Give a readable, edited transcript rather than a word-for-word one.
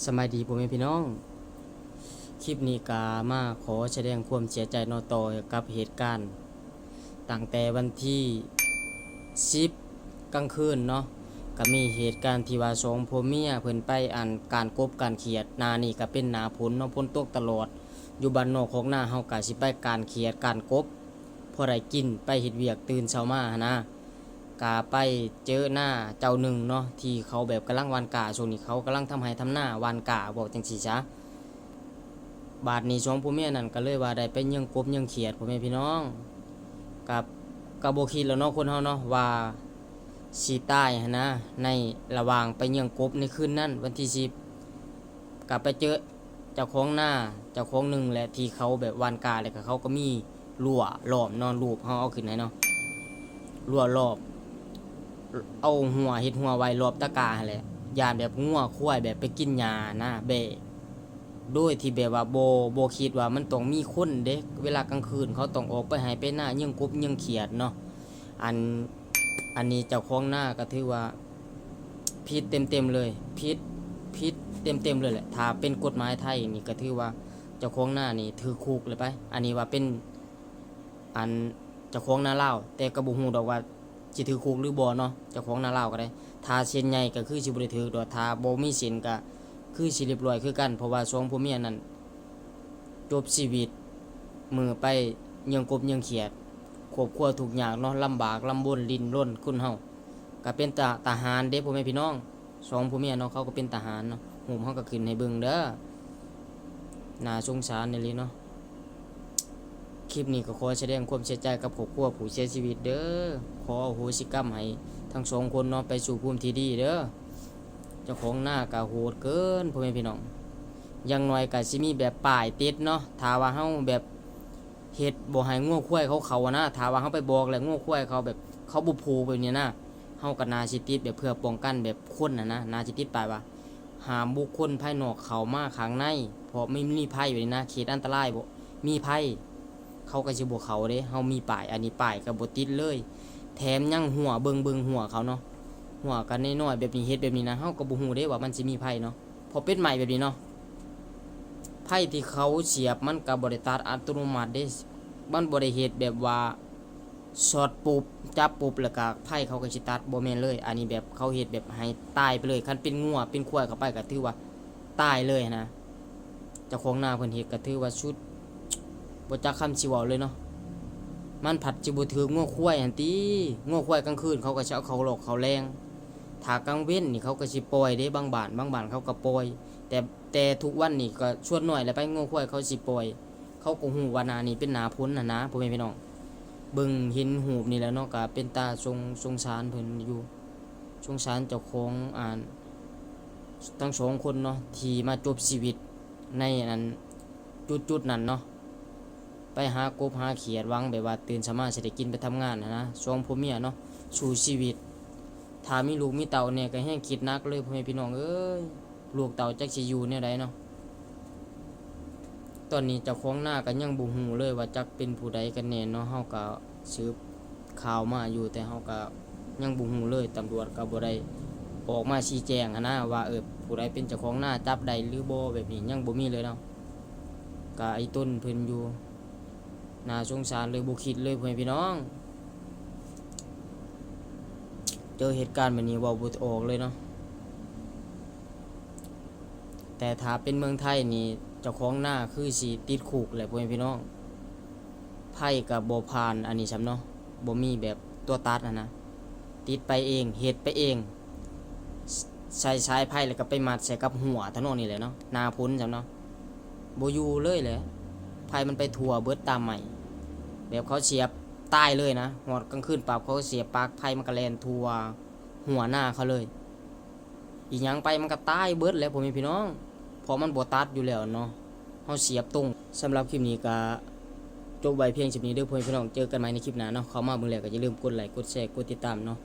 สบายดีพ่อแม่พี่น้องคลิปนี้กามาขอแสดงความเสียใจนอต่อกับเหตุการณ์ตั้งแต่วันที่10กลางคืนเนาะก็มีเหตุการณ์ที่ว่า2ผัวเมียเพิ่นไปการกบการเขียดนานี่ก็เป็นหนาฝนเนาะฝนตกตลอดอยู่บ้านนอกของหน้าเฮาก็สิไปการเขียดการกบพอได้กินไปเฮ็ดเวียกตื่นเช้ามานะกาไปเจอหน้าเจ้าหนึ่งเนาะที่เขาแบบกำลังหว่านกาช่วงนี้เขากำลังทำให้ทำหน้าหว่านกาบอกจังซี่จ้ะบาดนี้2ผัวเมียนั่นก็เลยว่าได้ไปเยี่ยงกบเยี่ยงเขียดพ่อแม่พี่น้องกับก็บ่คิดแล้วเนาะคนเฮาเนาะว่าสิตายหั้นนะในระหว่างไปเยี่ยงกบในคืนนั้นวันที่10ก็ไปเจอเจ้าของหน้าเจ้าของหนึ่งแหละที่เขาแบบหว่านกาแล้วก็เขาก็มีรั้วล้อมนอนรูปเฮาเอาขึ้นให้เนาะรั้วรอบ เอาหัวเฮ็ดหัวไว้รอบตะกร้าหั่นแหละย่านแบบงัวควายแบบไปกินหญ้านะแบะโดยที่แบบว่าบ่คิดว่ามันต้องมีคนเด้เวลากลางคืนเขาต้องออกไปให้ไปหน้ายิงกบยิงเขียดเนาะอันอันนี้เจ้าของหน้าก็ถือว่าผิดเต็มๆเลยผิดเต็มๆเลยแหละถ้าเป็นกฎหมายไทยนี่ก็ถือว่าเจ้าของหน้านี่ถือคุกเลยไปอันนี้ว่าเป็นอันเจ้าของหน้าลาวแต่ก็บ่ฮู้ดอกว่าสิถือคุกหรือบ่เนาะเจ้าของหน้าลาวก็ได้ถ้าเส้นใหญ่ก็คือสิบ่ได้ถือดอกถ้าบ่มีเส้นก็คือสิเรียบร้อยคือกันเพราะว่า2ผัวเมียนั้นจบชีวิตมือไปเยี่ยงกบเยี่ยงเขียดครอบครัวทุกอย่างเนาะลำบากลำบนลิ้นรนคุณเฮาก็เป็นทหารเด้พ่อแม่พี่น้อง2ผัวเมียเนาะเขาก็เป็นทหารเนาะหูมเฮาก็ขึ้นให้เบิ่งเด้อน่าสงสารนี่เลยเนาะคลิปนี้ก็ขอแสดงความเสียใจกับครอบครัวผู้เสียชีวิตเด้อขออโหสิกรรมให้ทั้ง2คนเนาะไปสู่ภูมิที่ดีเด้อเจ้าของหน้าก็โหดเกินพ่อแม่พี่น้องอย่างน้อยก็สิมีแบบป้ายติดเนาะถ้าว่าเฮาแบบเฮ็ดบ่ให้งัวควายเขานะถ้าว่าเฮาไปบอกแล้วงัวควายเขาแบบเขาบ่ผูกแบบนี้นะเฮาก็น่าสิติดแบบเพื่อป้องกันแบบคนนะน่าสิติดป้ายว่าห้ามบุคคลภายนอกเข้ามาข้างในเพราะไม่มีภัยอยู่นี่นะเขตอันตรายบ่มีภัยเขาก็สิบ่เข้าเด้เฮามีป้ายอันนี้ป้ายก็บ่ติดเลยแถมยังหัวเบิ่งหัวเขาเนาะหัวกันน้อยๆแบบนี้เฮ็ดแบบนี้นะเฮาก็บ่ฮู้เด้ว่ามันสิมีภัยเนาะพอเป็นใหม่แบบนี้เนาะไพ่ที่เขาเสียบมันก็บ่ได้ตัดอัตโนมัติเด้มันบ่ได้เฮ็ดแบบว่าช็อตปุ๊บจับปุ๊บแล้วก็ไพ่เขาก็สิตัดบ่แม่นเลยอันนี้แบบเขาเฮ็ดแบบให้ตายไปเลยคันเป็นงัวเป็นควายเข้าไปก็ถือว่าตายเลยนะเจ้าของนาเพิ่นเฮ็ดก็ถือว่าชุดบ่จักคำสิเว้าเลยเนาะมันผัดสิบ่ถึงงัวควายหั่นติงัวควายกลางคืนเขาก็สิเอาเขาหลอกเขาแรงถ้ากลางเว้นนี่เขาก็สิปล่อยเด้บางบ้านเขาก็ปล่อยแต่ทุกวันนี่ก็ส่วนน้อยแล้วไปงัวควายเขาสิปล่อยเขาก็ฮู้ว่าหน้านี้เป็นหน้าพ้นน่ะนะพ่อแม่พี่น้องเบิ่งเห็นรูปนี่แล้วเนาะก็เป็นตาสงสารเพิ่นอยู่สงสารเจ้าของทั้ง2คนเนาะที่มาจบชีวิตในอันจุดๆนั้นเนาะไปหากบหาเขียดหวังแบบว่าตื่นเช้ามาสิได้กินไปทำงานนะ2ผัวเมียเนาะสู้ชีวิตถ้ามีลูกมีเต้าเนี่ยก็แฮงคิดหนักเลยพ่อแม่พี่น้องเอ้ยลูกเต้าจักสิอยู่แนวใดเนาะตอนนี้เจ้าของหน้าก็ยังบ่ฮู้เลยว่าจักเป็นผู้ใดกันแน่เนาะเฮาก็สืบข่าวมาอยู่แต่เฮาก็ยังบ่ฮู้เลยตำรวจก็บ่ได้ออกมาชี้แจงนะว่าผู้ใดเป็นเจ้าของหน้าจับได้หรือบ่แบบนี้ยังบ่มีเลยเนาะก็ไอ้ต้นเพิ่นอยู่น่าสงสารเลยบ่คิดเลยพ่อแม่พี่น้องเจอเหตุการณ์แบบนี้เว้าบ่ออกเลยเนาะแต่ถ้าเป็นเมืองไทยนี่เจ้าของหน้าคือสิติดคุกแหละพ่อแม่พี่น้องไผก็บ่ผ่านอันนี้ซ้ำเนาะบ่มีแบบตัวตัดนะติดไปเองเฮ็ดไปเองใช้ไผแล้วก็ไปมัดใส่กับหัวเท่านั้นนี่แหละเนาะหน้าพ้นซ้ำเนาะบ่อยู่เลยแหละไผมันไปทั่วเบิดตามใหม่แบบเขาเสียบตายเลยนะหอดกลางคืนปราบเขาเสียบปากไผมันก็แล่นทั่วหัวหน้าเขาเลยอีหยังไปมันก็ตายเบิดแล้วพ่อแม่พี่น้องเพราะมันบ่ตัดอยู่แล้วเนาะเฮาเสียบตรงสำหรับคลิปนี้ก็จบไว้เพียงเท่านี้เด้อพ่อแม่พี่น้องเจอกันใหม่ในคลิปหน้าเนาะเข้ามาเบิ่งแล้วก็อย่าลืมกดไลค์กดแชร์กดติดตามเนาะ